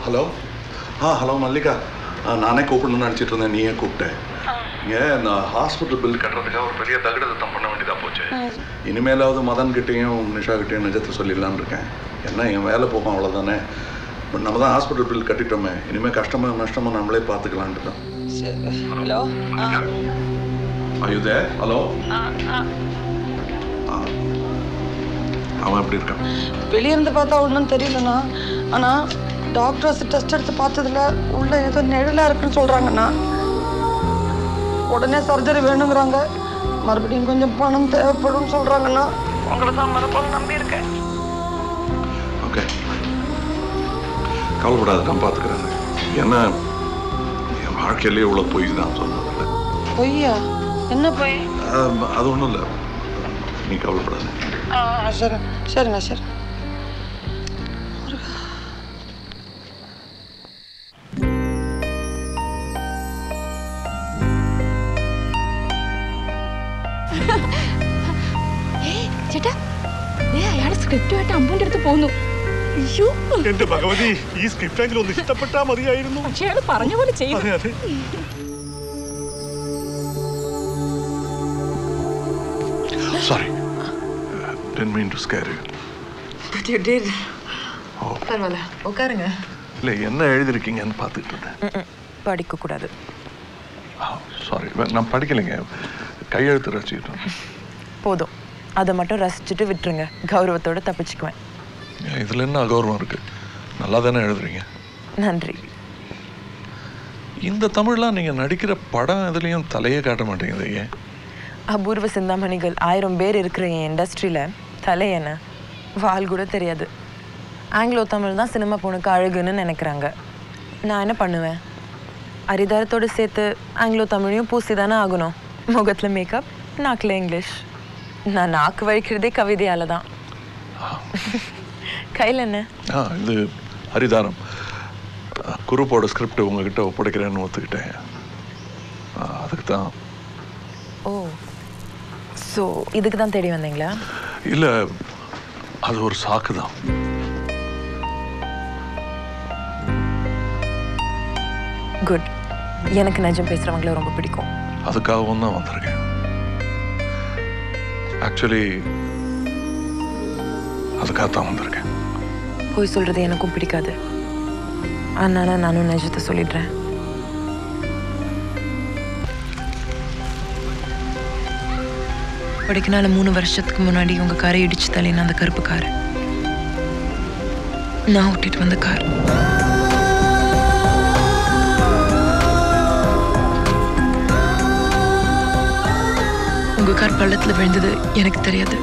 Hello hello Mallika நானே கூப்பிடணும்னு நினச்சிட்டு இருந்தேன், நீயே கூப்பிட்டேன். இங்கே நான் ஹாஸ்பிட்டல் பில் கட்டுறதுக்காக ஒரு பெரிய தகுடத்தம் பண்ண வேண்டியதாக போச்சு. இனிமேலாவது மதன் கிட்டேயும் நிஷா கிட்டேயும் நிஜத்தை சொல்லிடலான்னு இருக்கேன். என்ன என் வேலை போகும் அவ்வளோதானே. பட் நம்ம தான் ஹாஸ்பிட்டல் பில் கட்டிட்டோமே, இனிமேல் கஷ்டமாக நஷ்டமாக நம்மளே பார்த்துக்கலான்ட்டு தான். ஹலோ அயுதே ஹலோ. அவன் எப்படி இருக்கான்? வெளியிருந்து பார்த்தா ஒன்றும் தெரியலண்ணா. ஆனால் டாக்டர்ஸ் டெஸ்ட் எடுத்து பார்த்ததுல உள்ள ஏதோ நிழலாக இருக்குன்னு சொல்கிறாங்கண்ணா. உடனே சர்ஜரி வேணுங்கிறாங்க. மறுபடியும் கொஞ்சம் பணம் தேவைப்படும் சொல்கிறாங்கண்ணா. உங்களை தான் மறுபடியும் நம்பியிருக்கேன். ஓகே, கவலைப்படாது, நான் பார்த்துக்கிறேன். ஏன்னா என் வாழ்க்கையிலேயே இவ்வளோ பொய் தான் சொன்னதில்லை. பொய்யா? என்ன பொய்? அது ஒன்றும் இல்லை, நீ கவலைப்படாது. சரி சரிண்ணா சரி. ചേട്ടാ അയാളെ സ്ക്രിപ്റ്റുമായിട്ട് അമ്പൂൻ്റെ അടുത്ത് പോന്നു. അയ്യോ എന്റെ ഭഗവതി, ഈ സ്ക്രിപ്റ്റ് എങ്കിലും ഒന്ന് ഇഷ്ടപ്പെട്ടാ മതിയായിരുന്നു. പക്ഷെ അയാൾ പറഞ്ഞ പോലെ ചെയ്തു. Sorry, didn't mean to scare you. But you did. பரவாயில்ல, உட்காருங்க. இல்லை, என்ன எழுதிருக்கீங்கன்னு பார்த்துட்டு இருந்தேன். படிக்கக்கூடாது. சாரி, நான் படிக்கலைங்க, கையெழுத்து ரசிக்கிட்டேன். போதும், அதை மட்டும் ரசிச்சுட்டு விட்டுருங்க. கௌரவத்தோடு தப்பிச்சுக்குவேன். இதில் என்ன அகௌரவம் இருக்குது? நல்லா தானே எழுதுறீங்க. நன்றி. இந்த தமிழ்லாம் நீங்கள் நடிக்கிற படம் எதுலேயும் தலையே காட்ட மாட்டேங்குது, ஏன்? அபூர்வ சிந்தாமணிகள் 1000 பேர் இருக்கிற என் இண்டஸ்ட்ரியில் தலை என்ன வால் கூட தெரியாது. ஆங்கிலோ தமிழ் தான் சினிமா பொண்ணுக்கு அழகுன்னு நினைக்கிறாங்க. நான் என்ன பண்ணுவேன்? அரிதாரத்தோடு சேர்த்து ஆங்கிலோ தமிழையும் பூசி தானே ஆகணும். முகத்தில் மேக்கப், நாக்கில் இங்கிலீஷ். நான் நாக்கு வழிக்கிறதே கவிதையால் தான். கையில் என்ன? இது ஹரிதாரம். குரூப்போட ஸ்கிரிப்ட் உங்ககிட்ட ஒப்படைக்கிறேன்னு ஒத்துக்கிட்டேன். அதுக்கு தான். ஓ, ஸோ இதுக்கு தான் தேடி வந்தீங்களா? இல்லை, அது ஒரு சாக்கு தான். குட். எனக்கு நிஜம் பேசுகிறவங்கள ரொம்ப பிடிக்கும். அதுக்காகவும் தான் வந்திருக்கேன். ஆக்சுவலி அதுக்காக தான் வந்திருக்கேன். போய் சொல்கிறது எனக்கும் பிடிக்காது. அதனால நானும் நிஜத்தை சொல்லிடுறேன். கொடைக்கானல 3 வருஷத்துக்கு முன்னாடி உங்கள் காரை இடிச்சு தள்ளின அந்த கருப்பு கார் நான் ஓட்டிட்டு வந்த கார். உங்கள் கார் பள்ளத்தில் விழுந்தது எனக்கு தெரியாது.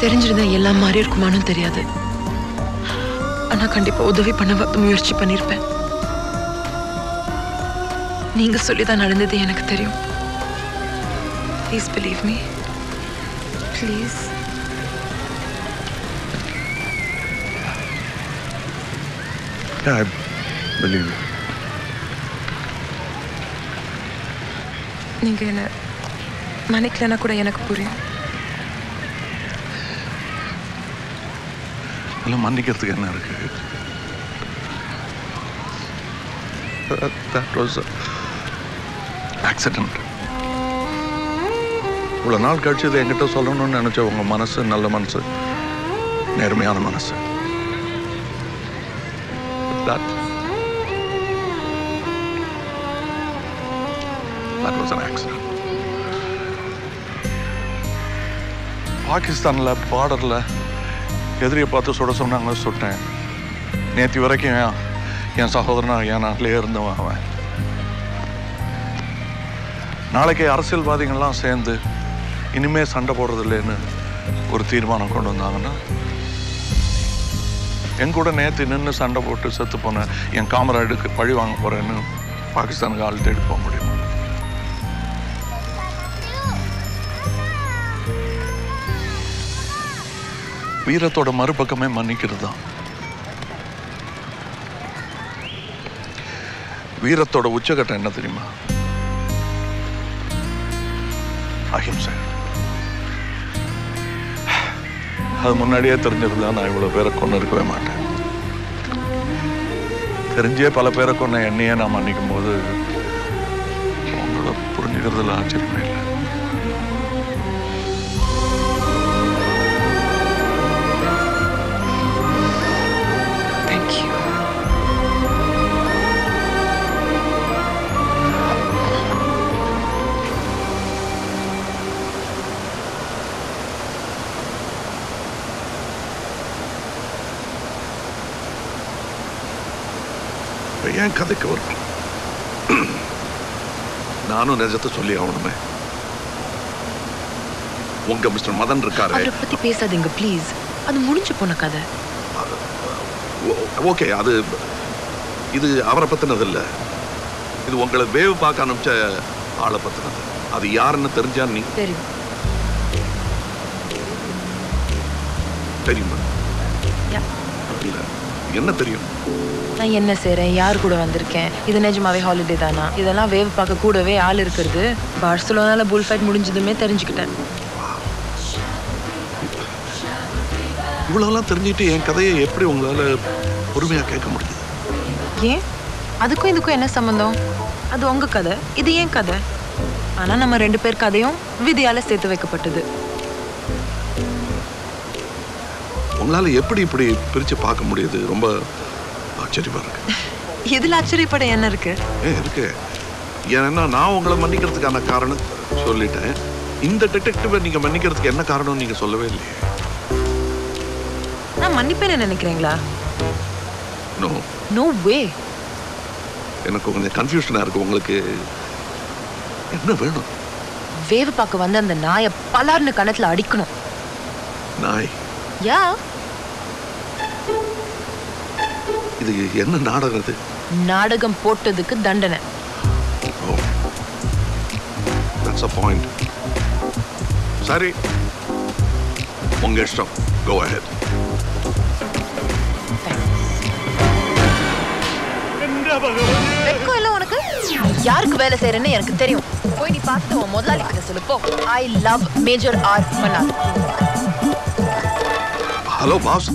தெரிஞ்சிருந்தா எல்லாம் மாறி இருக்குமானும் தெரியாது. ஆனால் கண்டிப்பாக உதவி பண்ண முயற்சி பண்ணியிருப்பேன். நீங்கள் சொல்லி தான் நடந்தது எனக்கு தெரியும். Please believe me. Please. Yeah, I believe you. நீங்க என்ன மன்னிக்கலன்னா கூட எனக்கு புரியும். எல்லாம் மன்னிக்கிறதுக்கு என்ன இருக்கு? That was an accident. இவ்வளோ நாள் கழிச்சு இதை என்கிட்ட சொல்லணும்னு நினச்ச உங்கள் மனசு நல்ல மனசு, நேர்மையான மனசு. That was an accident. பாகிஸ்தானில் பார்டரில் எதிரியை பார்த்து சுட சொன்னாங்க, சுட்டேன். நேற்று வரைக்கும் என் சகோதரனா என் நாட்டிலே இருந்தவன் அவன். நாளைக்கு அரசியல்வாதிகள்லாம் சேர்ந்து இனிமே சண்டை போடுறது இல்லைன்னு ஒரு தீர்மானம் கொண்டு வந்தாங்கன்னா என் கூட நேற்று நின்று சண்டை போட்டு செத்து போனேன் என் காமராடுக்கு பழி வாங்க போறேன்னு பாகிஸ்தானுக்கு ஆள் தேடி போக முடியுமா? வீரத்தோட மறுபக்கமே மன்னிக்கிறது தான். வீரத்தோட உச்சகட்டம் என்ன தெரியுமா? அஹிம்சை. அது முன்னாடியே தெரிஞ்சிருந்தா நான் இவ்வளவு பேரை கொண்டு இருக்கவே மாட்டேன். தெரிஞ்சே பல பேரை கொண்ட என்னையே நான் மன்னிக்கும் போது உங்களோட புரிஞ்சுக்கிறதுல ஆச்சரியமே இல்லை. ஏன் கதைக்கு வரும்? நானும் நிஜத்தை சொல்லி ஆகணுமே. உங்க மிஸ்டர் மதன் இருக்காரு. அவரை பத்தி பேசாதீங்க ப்ளீஸ். அது முடிஞ்சு போன கதை. ஓகே, அது இது அவரை பத்தினது இல்ல. இது உங்களை வேவு பார்க்க அனுப்பிச்ச ஆளை பத்தினது. அது யாருன்னு தெரிஞ்சா நீ தெரியும். தெரியுமா? இல்ல, என்ன தெரியும்? நான் என்ன செய்றேன், யார் கூட வந்திருக்கேன், இது நிஜமாவே ஹாலிடே தானா, இதெல்லாம் வேவ் பார்க்க கூடவே ஆள் இருக்கிறது. பார்சலோனால புல் ஃபைட் முடிஞ்சதுமே தெரிஞ்சுக்கிட்டேன். இவ்வளவுலாம் தெரிஞ்சுட்டு என் கதையை எப்படி உங்களால பொறுமையா கேட்க முடியுது? ஏன்? அதுக்கும் இதுக்கும் என்ன சம்பந்தம்? அது உங்க கதை, இது ஏன் கதை. ஆனா நம்ம 2 பேர் கதையும் விதியால சேர்த்து வைக்கப்பட்டது. உங்களால எப்படி இப்படி பிரிச்சு பார்க்க முடியுது? ரொம்ப ஆச்சரியமா இருக்கு. இதுல ஆச்சரியப்பட என்ன இருக்கு? இருக்கு. ஏன்னா நான் உங்களை மன்னிக்கிறதுக்கான காரணம் சொல்லிட்டேன். இந்த டிடெக்டிவை நீங்க மன்னிக்கிறதுக்கு என்ன காரணம் நீங்க சொல்லவே இல்லையே. நான் மன்னிப்பேன்னு நினைக்கிறீங்களா? No no way. எனக்கு கொஞ்சம் கன்ஃபியூஷனா இருக்கு. உங்களுக்கு என்ன வேணும்? வேவ் பார்க்க வந்து அந்த நாயை பலார்னு கணத்துல அடிக்கணும். நாய்? யா. இது என்ன நாடகம்? இது நாடகம் போட்டதுக்கு தண்டனை. That's a point. சரி, உங்க இஷ்டம். Go ahead. வெட்கம் இல்ல உனக்கு? யாருக்கு வேலை செய்யறேன்னு எனக்கு தெரியும். போய் நீ பார்த்து உன் முதலாளி கிட்ட சொல்லு போ. I love Major R. Manal. Hello boss.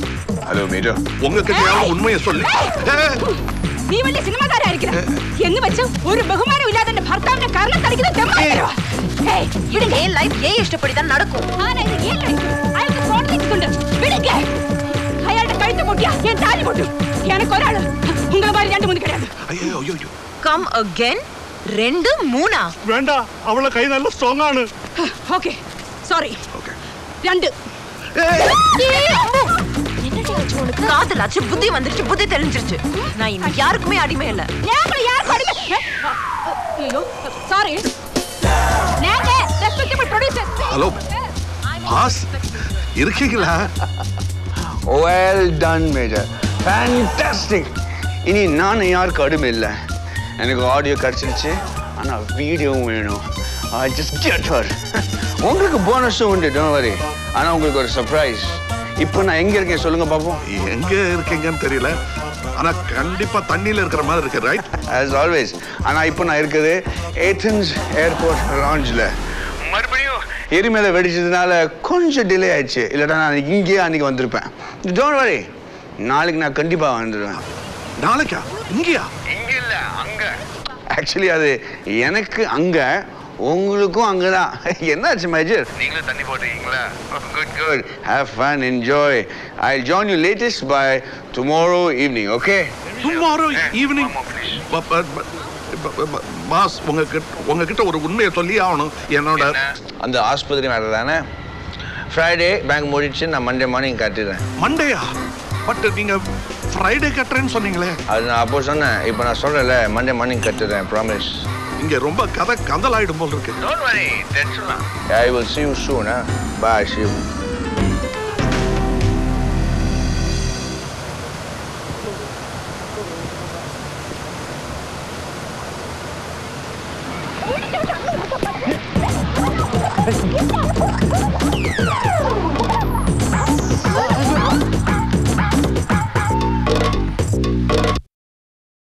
Hello major. உங்ககிட்ட உண்மையை சொல்லு. നീ വലിയ സിനിമാക്കാരായിരിക്കണം എന്ന് വെച്ച് ഒരു ബഹുമാനം ഇല്ലാതെ എന്റെ ഭർത്താവിന്റെ കരണം തടിക്കുന്നത് ഇവിടെ ഏൻ ലൈഫ് ഏ ഇഷ്ടപ്പെടിതാൻ നടക്കും. അയാൾക്ക് പ്രോട്ടീൻസുണ്ട്. വിളിക്കേ. അയാളുടെ കഴുത്ത് പൊട്ടിയാ ഞാൻ താലി പൊട്ടി. എനിക്ക് ഒരാള് ഉങ്ങളെ മാതിരി 2-3 கிடையாது. ஐயோ ஐயோ. Come again. 2 3 വേണ്ട, അവളുടെ കൈ നല്ല സ്ട്രോങ് ആണ്. Okay sorry. ஓகே. 2 காதலாச்சு, புத்தி வந்துருச்சு, புத்தி தெரிஞ்சிருச்சு. நான் இனி யாருக்குமே அடிமை இல்ல. சாரி. ஹலோ பாஸ், இருக்கீங்களா? Well done major. ஃபேண்டாஸ்டிக். இனி நான் யாருக்கு அடிமை இல்லை. எனக்கு ஆடியோ கிடச்சிருச்சு, ஆனால் வீடியோவும் வேணும். I just get her. உங்களுக்கு போனஸும் உண்டு, டோன்ட் வரி. ஆனால் உங்களுக்கு ஒரு சர்ப்ரைஸ். இப்போ நான் எங்கே இருக்கேன் சொல்லுங்க பார்ப்போம். எங்க இருக்கீங்கன்னு தெரியல, ஆனா கண்டிப்பா தண்ணியில இருக்கிற மாதிரி இருக்கு, ரைட்? As always. ஆனால் இப்போ நான் இருக்குது ஏத்தன்ஸ் ஏர்போர்ட் லாஞ்சில். மறுபடியும் எரிமலை வெடிச்சதுனால கொஞ்சம் டிலே ஆயிடுச்சு. இல்லாட்டா நான் இங்கேயே அன்னைக்கு வந்திருப்பேன். டோன்ட் வரி, நாளைக்கு நான் கண்டிப்பாக வந்துடுவேன். நாளைக்கா? இங்கேயா? இங்கே இல்லை, அங்கே. ஆக்சுவலி அது எனக்கு அங்கே, உங்களுக்கும் அங்கதான். என்னாச்சு மேஜர்? நீங்களும் தண்ணி போட்டுருக்கீங்களா? Good good. Have fun, enjoy. I join you latest by tomorrow evening. Okay? Tomorrow evening? Boss, உங்ககிட்ட ஒரு உண்மையை சொல்லி ஆகணும். என்னோட அந்த ஆஸ்பத்திரி மேட்டர் தானே. ஃப்ரைடே பேங்க் மூடிச்சு, நான் மண்டே மார்னிங் கட்டிடுறேன். மண்டேயா? பட் நீங்க ஃப்ரைடே கட்டுறேன்னு சொன்னீங்களே. அது நான் அப்போ சொன்னேன். இப்போ நான் சொல்றேன்ல, மண்டே மார்னிங் கட்டிடுறேன், ப்ராமிஸ். இங்க ரொம்ப கதை கந்தலாயிடும் போல் இருக்கு. Don't worry, tension not. I will see you soon, huh? Bye, Shiv.